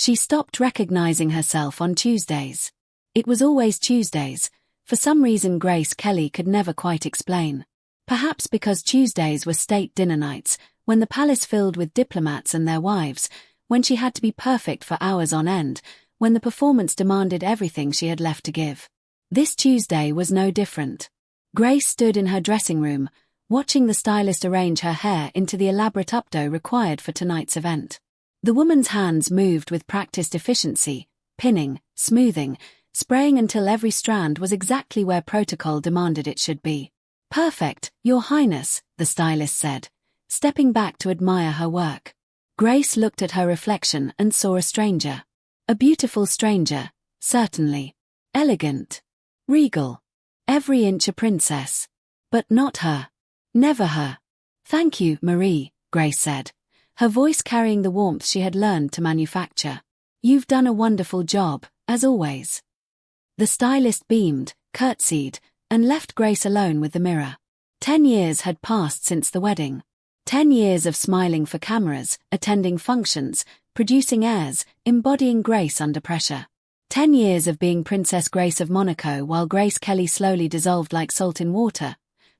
She stopped recognizing herself on Tuesdays. It was always Tuesdays, for some reason Grace Kelly could never quite explain. Perhaps because Tuesdays were state dinner nights, when the palace filled with diplomats and their wives, when she had to be perfect for hours on end, when the performance demanded everything she had left to give. This Tuesday was no different. Grace stood in her dressing room, watching the stylist arrange her hair into the elaborate updo required for tonight's event. The woman's hands moved with practiced efficiency, pinning, smoothing, spraying until every strand was exactly where protocol demanded it should be. "Perfect, Your Highness," the stylist said, stepping back to admire her work. Grace looked at her reflection and saw a stranger. A beautiful stranger, certainly. Elegant. Regal. Every inch a princess. But not her. Never her. "Thank you, Marie," Grace said, her voice carrying the warmth she had learned to manufacture. "You've done a wonderful job, as always." The stylist beamed, curtsied, and left Grace alone with the mirror. 10 years had passed since the wedding. 10 years of smiling for cameras, attending functions, producing airs, embodying grace under pressure. 10 years of being Princess Grace of Monaco while Grace Kelly slowly dissolved like salt in water,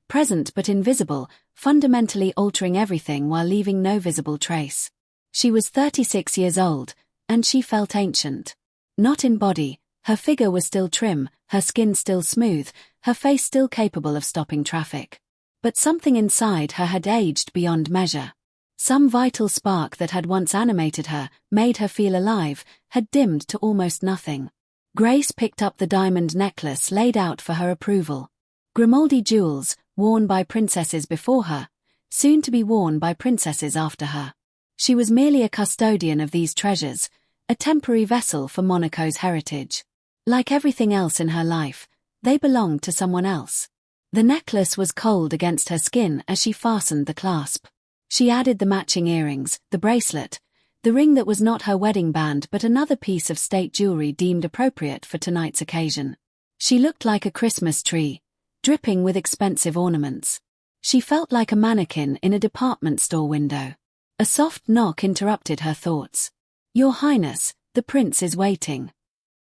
present but invisible, fundamentally altering everything while leaving no visible trace. She was 36 years old, and she felt ancient. Not in body, her figure was still trim, her skin still smooth, her face still capable of stopping traffic. But something inside her had aged beyond measure. Some vital spark that had once animated her, made her feel alive, had dimmed to almost nothing. Grace picked up the diamond necklace laid out for her approval. Grimaldi jewels, worn by princesses before her, soon to be worn by princesses after her. She was merely a custodian of these treasures, a temporary vessel for Monaco's heritage. Like everything else in her life, they belonged to someone else. The necklace was cold against her skin as she fastened the clasp. She added the matching earrings, the bracelet, the ring that was not her wedding band but another piece of state jewelry deemed appropriate for tonight's occasion. She looked like a Christmas tree, dripping with expensive ornaments. She felt like a mannequin in a department store window. A soft knock interrupted her thoughts. "Your Highness, the prince is waiting."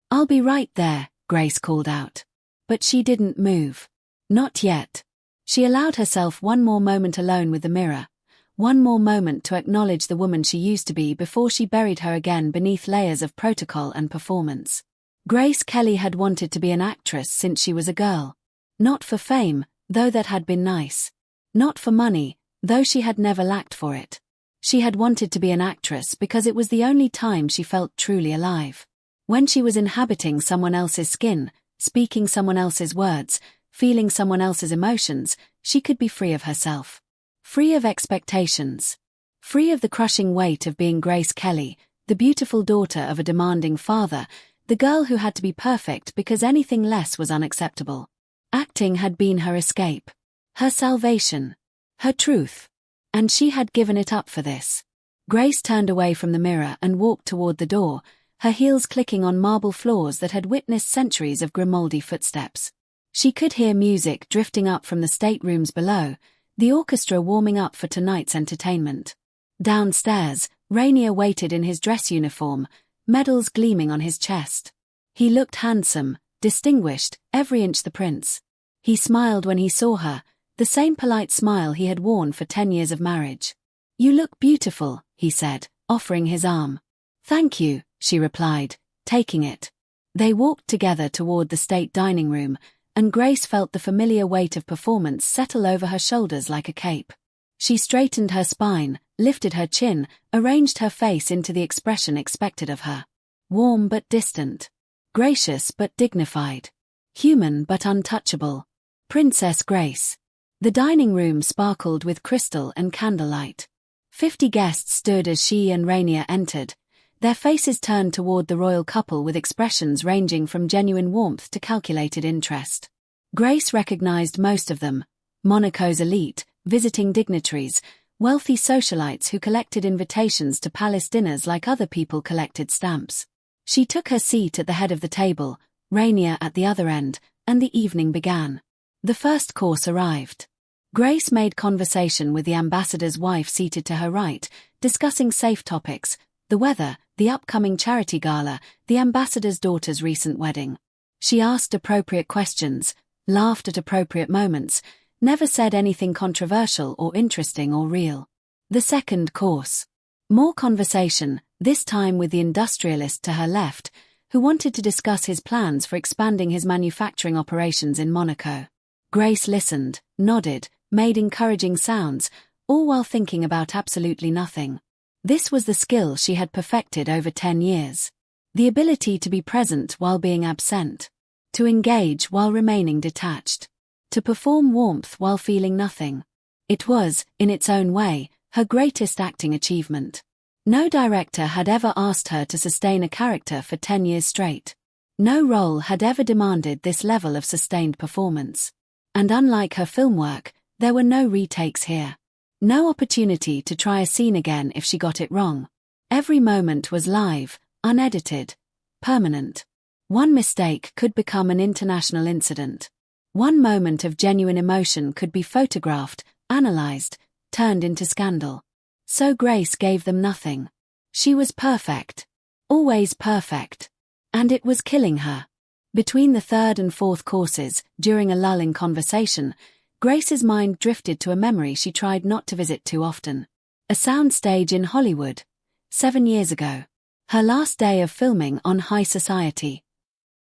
"I'll be right there," Grace called out. But she didn't move. Not yet. She allowed herself one more moment alone with the mirror, one more moment to acknowledge the woman she used to be before she buried her again beneath layers of protocol and performance. Grace Kelly had wanted to be an actress since she was a girl. Not for fame, though that had been nice. Not for money, though she had never lacked for it. She had wanted to be an actress because it was the only time she felt truly alive. When she was inhabiting someone else's skin, speaking someone else's words, feeling someone else's emotions, she could be free of herself. Free of expectations. Free of the crushing weight of being Grace Kelly, the beautiful daughter of a demanding father, the girl who had to be perfect because anything less was unacceptable. Acting had been her escape. Her salvation. Her truth. And she had given it up for this. Grace turned away from the mirror and walked toward the door, her heels clicking on marble floors that had witnessed centuries of Grimaldi footsteps. She could hear music drifting up from the staterooms below, the orchestra warming up for tonight's entertainment. Downstairs, Rainier waited in his dress uniform, medals gleaming on his chest. He looked handsome, distinguished, every inch the prince. He smiled when he saw her, the same polite smile he had worn for 10 years of marriage. "You look beautiful," he said, offering his arm. "Thank you," she replied, taking it. They walked together toward the state dining room, and Grace felt the familiar weight of performance settle over her shoulders like a cape. She straightened her spine, lifted her chin, arranged her face into the expression expected of her. Warm but distant. Gracious but dignified. Human but untouchable. Princess Grace. The dining room sparkled with crystal and candlelight. 50 guests stood as she and Rainier entered, their faces turned toward the royal couple with expressions ranging from genuine warmth to calculated interest. Grace recognized most of them: Monaco's elite, visiting dignitaries, wealthy socialites who collected invitations to palace dinners like other people collected stamps. She took her seat at the head of the table, Rainier at the other end, and the evening began. The first course arrived. Grace made conversation with the ambassador's wife seated to her right, discussing safe topics: the weather, the upcoming charity gala, the ambassador's daughter's recent wedding. She asked appropriate questions, laughed at appropriate moments, never said anything controversial or interesting or real. The second course. More conversation, this time with the industrialist to her left, who wanted to discuss his plans for expanding his manufacturing operations in Monaco. Grace listened, nodded, made encouraging sounds, all while thinking about absolutely nothing. This was the skill she had perfected over 10 years. The ability to be present while being absent. To engage while remaining detached. To perform warmth while feeling nothing. It was, in its own way, her greatest acting achievement. No director had ever asked her to sustain a character for 10 years straight. No role had ever demanded this level of sustained performance. And unlike her film work, there were no retakes here. No opportunity to try a scene again if she got it wrong. Every moment was live, unedited, permanent. One mistake could become an international incident. One moment of genuine emotion could be photographed, analyzed, turned into scandal. So Grace gave them nothing. She was perfect. Always perfect. And it was killing her. Between the third and fourth courses, during a lull in conversation, Grace's mind drifted to a memory she tried not to visit too often. A soundstage in Hollywood. 7 years ago. Her last day of filming on High Society.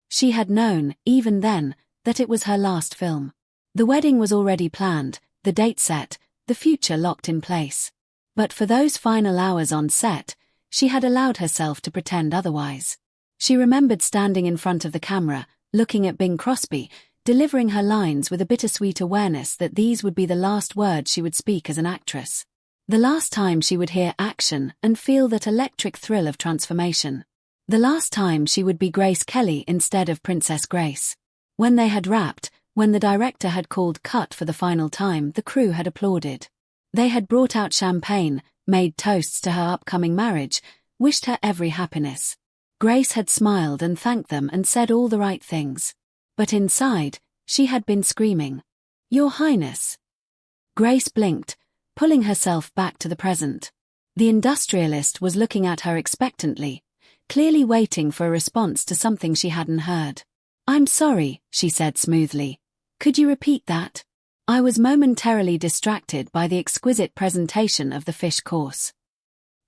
She had known, even then, that it was her last film. The wedding was already planned, the date set, the future locked in place. But for those final hours on set, she had allowed herself to pretend otherwise. She remembered standing in front of the camera, looking at Bing Crosby, delivering her lines with a bittersweet awareness that these would be the last words she would speak as an actress. The last time she would hear action and feel that electric thrill of transformation. The last time she would be Grace Kelly instead of Princess Grace. When they had wrapped, when the director had called cut for the final time, the crew had applauded. They had brought out champagne, made toasts to her upcoming marriage, wished her every happiness. Grace had smiled and thanked them and said all the right things. But inside, she had been screaming, "Your Highness." Grace blinked, pulling herself back to the present. The industrialist was looking at her expectantly, clearly waiting for a response to something she hadn't heard. "I'm sorry," she said smoothly. "Could you repeat that?" I was momentarily distracted by the exquisite presentation of the fish course.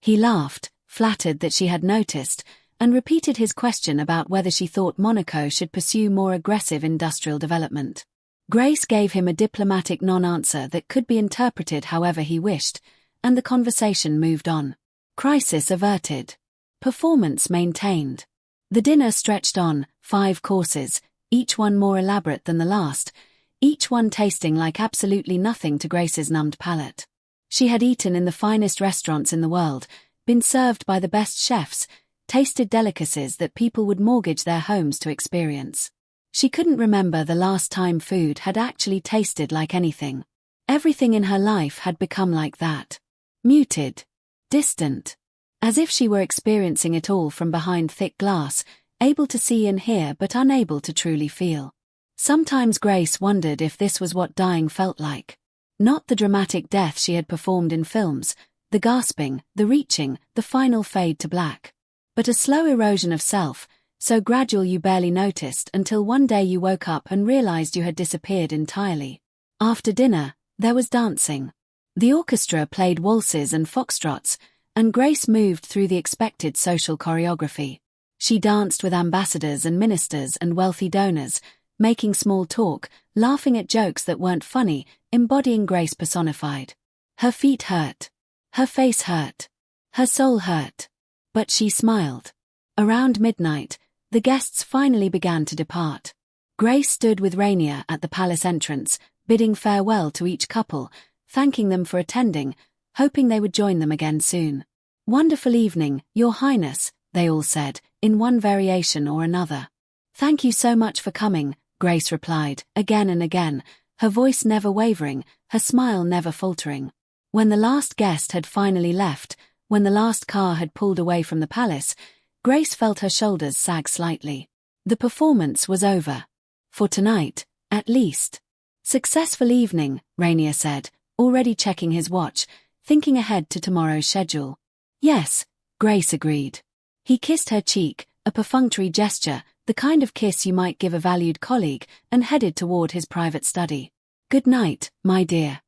He laughed, flattered that she had noticed, and repeated his question about whether she thought Monaco should pursue more aggressive industrial development. Grace gave him a diplomatic non-answer that could be interpreted however he wished, and the conversation moved on. Crisis averted. Performance maintained. The dinner stretched on, 5 courses, each one more elaborate than the last, each one tasting like absolutely nothing to Grace's numbed palate. She had eaten in the finest restaurants in the world, been served by the best chefs, tasted delicacies that people would mortgage their homes to experience. She couldn't remember the last time food had actually tasted like anything. Everything in her life had become like that. Muted. Distant. As if she were experiencing it all from behind thick glass, able to see and hear but unable to truly feel. Sometimes Grace wondered if this was what dying felt like. Not the dramatic death she had performed in films, the gasping, the reaching, the final fade to black. But a slow erosion of self, so gradual you barely noticed until one day you woke up and realized you had disappeared entirely. After dinner, there was dancing. The orchestra played waltzes and foxtrots, and Grace moved through the expected social choreography. She danced with ambassadors and ministers and wealthy donors, making small talk, laughing at jokes that weren't funny, embodying Grace personified. Her feet hurt. Her face hurt. Her soul hurt. But she smiled. Around midnight, the guests finally began to depart. Grace stood with Rainier at the palace entrance, bidding farewell to each couple, thanking them for attending, hoping they would join them again soon. "Wonderful evening, Your Highness," they all said, in one variation or another. "Thank you so much for coming," Grace replied, again and again, her voice never wavering, her smile never faltering. When the last guest had finally left, when the last car had pulled away from the palace, Grace felt her shoulders sag slightly. The performance was over. For tonight, at least. "Successful evening," Rainier said, already checking his watch, thinking ahead to tomorrow's schedule. "Yes," Grace agreed. He kissed her cheek, a perfunctory gesture, the kind of kiss you might give a valued colleague, and headed toward his private study. "Good night, my dear."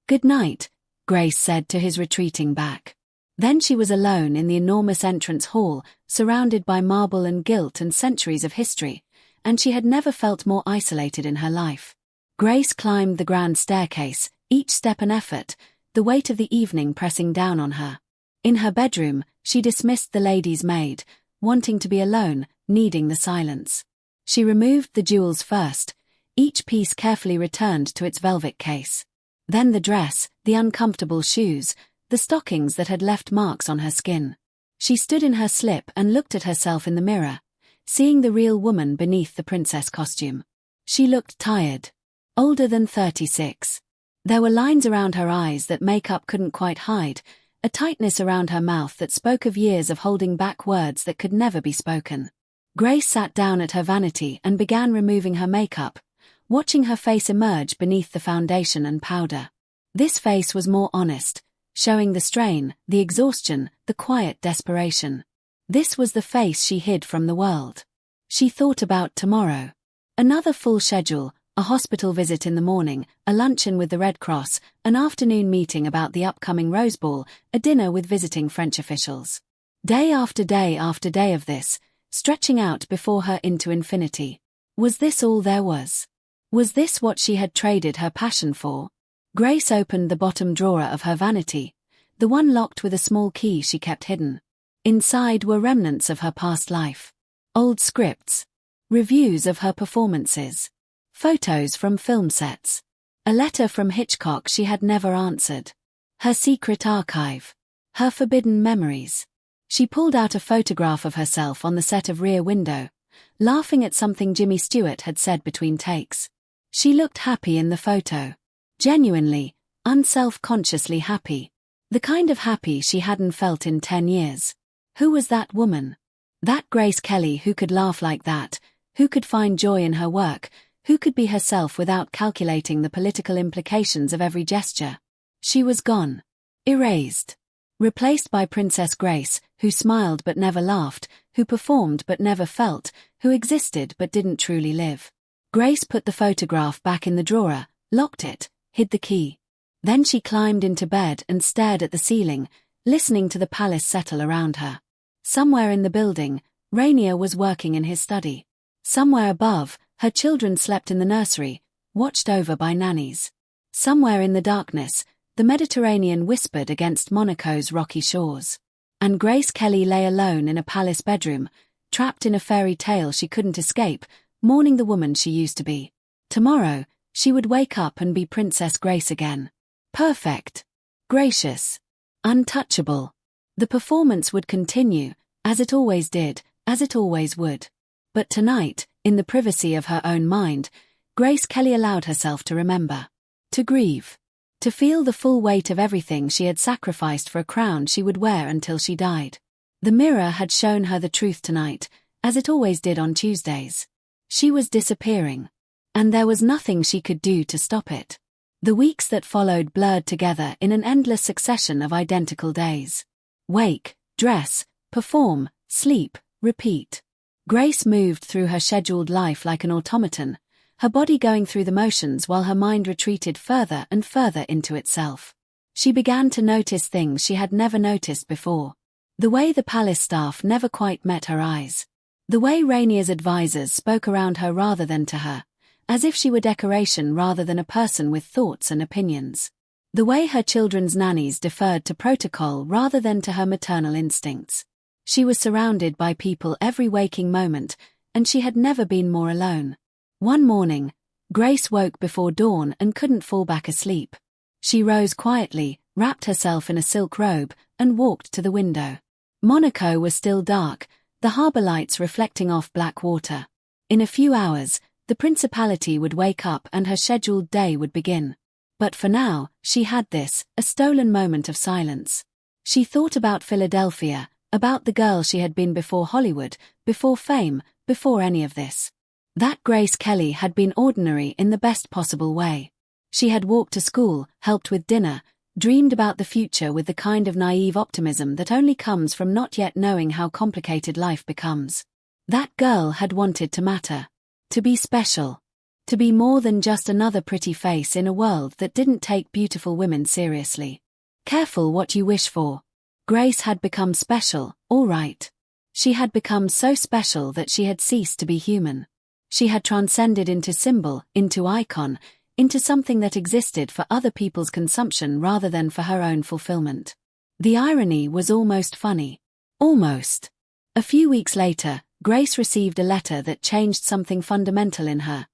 "Good night," Grace said to his retreating back. Then she was alone in the enormous entrance hall, surrounded by marble and gilt and centuries of history, and she had never felt more isolated in her life. Grace climbed the grand staircase, each step an effort, the weight of the evening pressing down on her. In her bedroom, she dismissed the lady's maid, wanting to be alone, needing the silence. She removed the jewels first, each piece carefully returned to its velvet case. Then the dress, the uncomfortable shoes, the stockings that had left marks on her skin. She stood in her slip and looked at herself in the mirror, seeing the real woman beneath the princess costume. She looked tired. Older than 36. There were lines around her eyes that makeup couldn't quite hide, a tightness around her mouth that spoke of years of holding back words that could never be spoken. Grace sat down at her vanity and began removing her makeup, watching her face emerge beneath the foundation and powder. This face was more honest, showing the strain, the exhaustion, the quiet desperation. This was the face she hid from the world. She thought about tomorrow. Another full schedule, a hospital visit in the morning, a luncheon with the Red Cross, an afternoon meeting about the upcoming Rose Ball, a dinner with visiting French officials. Day after day after day of this, stretching out before her into infinity. Was this all there was? Was this what she had traded her passion for? Grace opened the bottom drawer of her vanity, the one locked with a small key she kept hidden. Inside were remnants of her past life. Old scripts. Reviews of her performances. Photos from film sets. A letter from Hitchcock she had never answered. Her secret archive. Her forbidden memories. She pulled out a photograph of herself on the set of Rear Window, laughing at something Jimmy Stewart had said between takes. She looked happy in the photo. Genuinely, unself-consciously happy. The kind of happy she hadn't felt in 10 years. Who was that woman? That Grace Kelly who could laugh like that, who could find joy in her work, who could be herself without calculating the political implications of every gesture. She was gone. Erased. Replaced by Princess Grace, who smiled but never laughed, who performed but never felt, who existed but didn't truly live. Grace put the photograph back in the drawer, locked it, hid the key. Then she climbed into bed and stared at the ceiling, listening to the palace settle around her. Somewhere in the building, Rainier was working in his study. Somewhere above, her children slept in the nursery, watched over by nannies. Somewhere in the darkness, the Mediterranean whispered against Monaco's rocky shores. And Grace Kelly lay alone in a palace bedroom, trapped in a fairy tale she couldn't escape, mourning the woman she used to be. Tomorrow, she would wake up and be Princess Grace again. Perfect. Gracious. Untouchable. The performance would continue, as it always did, as it always would. But tonight, in the privacy of her own mind, Grace Kelly allowed herself to remember. To grieve. To feel the full weight of everything she had sacrificed for a crown she would wear until she died. The mirror had shown her the truth tonight, as it always did on Tuesdays. She was disappearing. And there was nothing she could do to stop it. The weeks that followed blurred together in an endless succession of identical days. Wake, dress, perform, sleep, repeat. Grace moved through her scheduled life like an automaton, her body going through the motions while her mind retreated further and further into itself. She began to notice things she had never noticed before. The way the palace staff never quite met her eyes. The way Rainier's advisors spoke around her rather than to her, as if she were decoration rather than a person with thoughts and opinions. The way her children's nannies deferred to protocol rather than to her maternal instincts. She was surrounded by people every waking moment, and she had never been more alone. One morning, Grace woke before dawn and couldn't fall back asleep. She rose quietly, wrapped herself in a silk robe, and walked to the window. Monaco was still dark, the harbour lights reflecting off black water. In a few hours, the principality would wake up and her scheduled day would begin. But for now, she had this, a stolen moment of silence. She thought about Philadelphia, about the girl she had been before Hollywood, before fame, before any of this. That Grace Kelly had been ordinary in the best possible way. She had walked to school, helped with dinner, dreamed about the future with the kind of naive optimism that only comes from not yet knowing how complicated life becomes. That girl had wanted to matter. To be special. To be more than just another pretty face in a world that didn't take beautiful women seriously. Careful what you wish for. Grace had become special, all right. She had become so special that she had ceased to be human. She had transcended into symbol, into icon, into something that existed for other people's consumption rather than for her own fulfillment. The irony was almost funny. Almost. A few weeks later, Grace received a letter that changed something fundamental in her,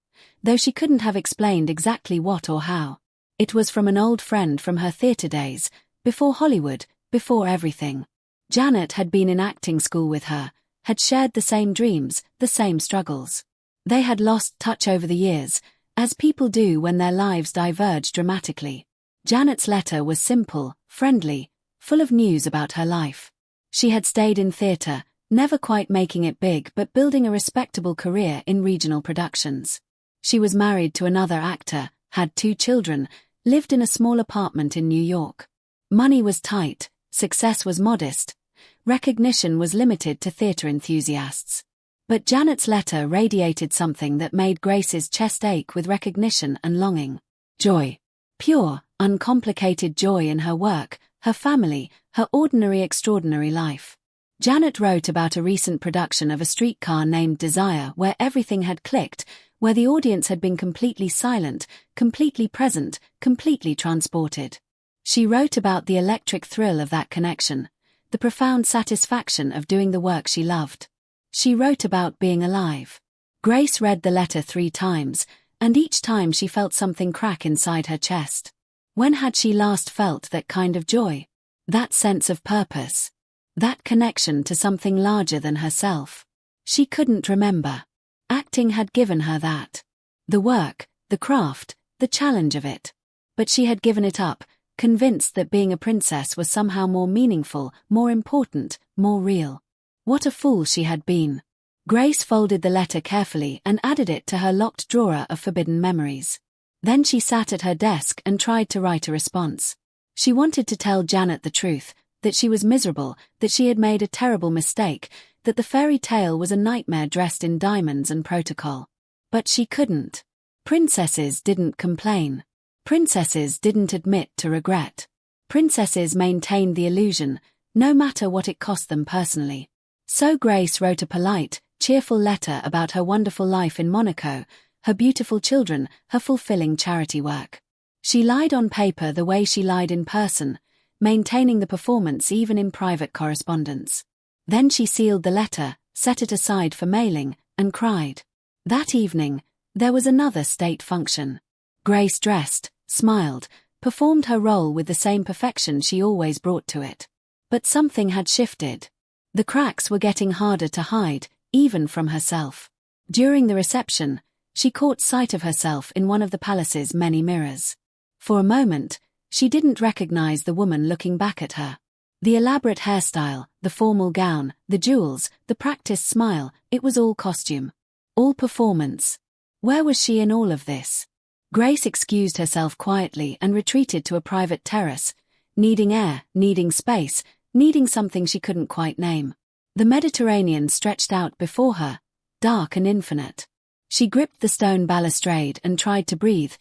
though she couldn't have explained exactly what or how. It was from an old friend from her theater days, before Hollywood, before everything. Janet had been in acting school with her, had shared the same dreams, the same struggles. They had lost touch over the years, as people do when their lives diverge dramatically. Janet's letter was simple, friendly, full of news about her life. She had stayed in theater, never quite making it big but building a respectable career in regional productions. She was married to another actor, had 2 children, lived in a small apartment in New York. Money was tight, success was modest, recognition was limited to theater enthusiasts. But Janet's letter radiated something that made Grace's chest ache with recognition and longing. Joy. Pure, uncomplicated joy in her work, her family, her ordinary extraordinary life. Janet wrote about a recent production of A Streetcar Named Desire where everything had clicked, where the audience had been completely silent, completely present, completely transported. She wrote about the electric thrill of that connection, the profound satisfaction of doing the work she loved. She wrote about being alive. Grace read the letter 3 times, and each time she felt something crack inside her chest. When had she last felt that kind of joy? That sense of purpose? That connection to something larger than herself? She couldn't remember. Acting had given her that. The work, the craft, the challenge of it. But she had given it up, convinced that being a princess was somehow more meaningful, more important, more real. What a fool she had been. Grace folded the letter carefully and added it to her locked drawer of forbidden memories. Then she sat at her desk and tried to write a response. She wanted to tell Janet the truth, that she was miserable, that she had made a terrible mistake, that the fairy tale was a nightmare dressed in diamonds and protocol. But she couldn't. Princesses didn't complain. Princesses didn't admit to regret. Princesses maintained the illusion, no matter what it cost them personally. So Grace wrote a polite, cheerful letter about her wonderful life in Monaco, her beautiful children, her fulfilling charity work. She lied on paper the way she lied in person, maintaining the performance even in private correspondence. Then she sealed the letter, set it aside for mailing, and cried. That evening, there was another state function. Grace dressed, smiled, performed her role with the same perfection she always brought to it. But something had shifted. The cracks were getting harder to hide, even from herself. During the reception, she caught sight of herself in one of the palace's many mirrors. For a moment, she didn't recognize the woman looking back at her. The elaborate hairstyle, the formal gown, the jewels, the practiced smile, it was all costume. All performance. Where was she in all of this? Grace excused herself quietly and retreated to a private terrace, needing air, needing space, needing something she couldn't quite name. The Mediterranean stretched out before her, dark and infinite. She gripped the stone balustrade and tried to breathe,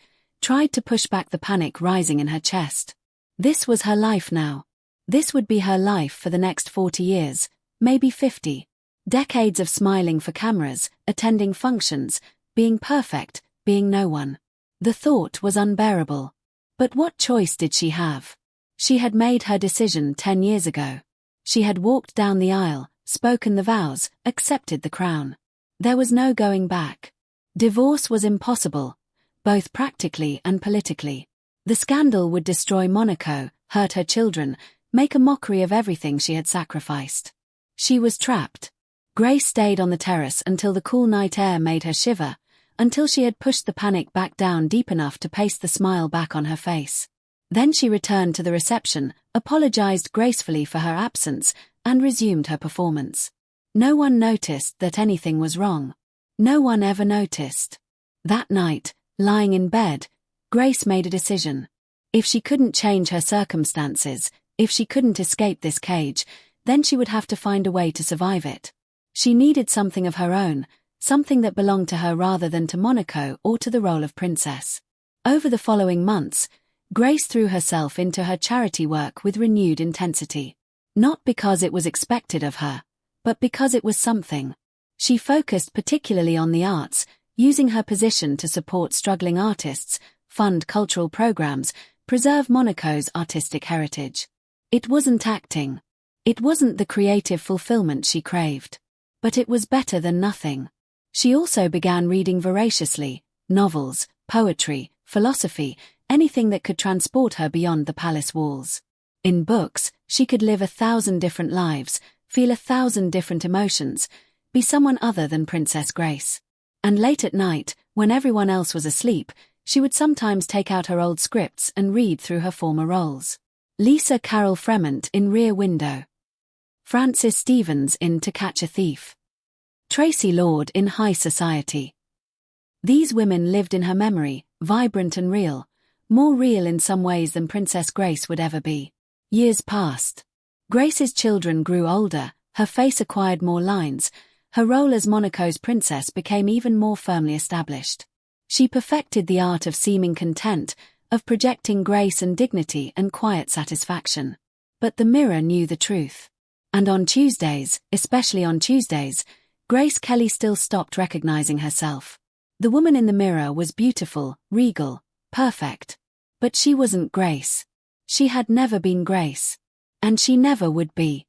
tried to push back the panic rising in her chest. This was her life now. This would be her life for the next 40 years, maybe 50. Decades of smiling for cameras, attending functions, being perfect, being no one. The thought was unbearable. But what choice did she have? She had made her decision 10 years ago. She had walked down the aisle, spoken the vows, accepted the crown. There was no going back. Divorce was impossible, both practically and politically. The scandal would destroy Monaco, hurt her children, make a mockery of everything she had sacrificed. She was trapped. Grace stayed on the terrace until the cool night air made her shiver, until she had pushed the panic back down deep enough to paste the smile back on her face. Then she returned to the reception, apologized gracefully for her absence, and resumed her performance. No one noticed that anything was wrong. No one ever noticed. That night, lying in bed, Grace made a decision. If she couldn't change her circumstances, if she couldn't escape this cage, then she would have to find a way to survive it. She needed something of her own, something that belonged to her rather than to Monaco or to the role of princess. Over the following months, Grace threw herself into her charity work with renewed intensity. Not because it was expected of her, but because it was something. She focused particularly on the arts, using her position to support struggling artists, fund cultural programs, preserve Monaco's artistic heritage. It wasn't acting. It wasn't the creative fulfillment she craved. But it was better than nothing. She also began reading voraciously, novels, poetry, philosophy, anything that could transport her beyond the palace walls. In books, she could live 1,000 different lives, feel 1,000 different emotions, be someone other than Princess Grace. And late at night, when everyone else was asleep, she would sometimes take out her old scripts and read through her former roles. Lisa Carroll Fremont in Rear Window. Frances Stevens in To Catch a Thief. Tracy Lord in High Society. These women lived in her memory, vibrant and real, more real in some ways than Princess Grace would ever be. Years passed. Grace's children grew older, her face acquired more lines, her role as Monaco's princess became even more firmly established. She perfected the art of seeming content, of projecting grace and dignity and quiet satisfaction. But the mirror knew the truth. And on Tuesdays, especially on Tuesdays, Grace Kelly still stopped recognizing herself. The woman in the mirror was beautiful, regal, perfect. But she wasn't Grace. She had never been Grace. And she never would be.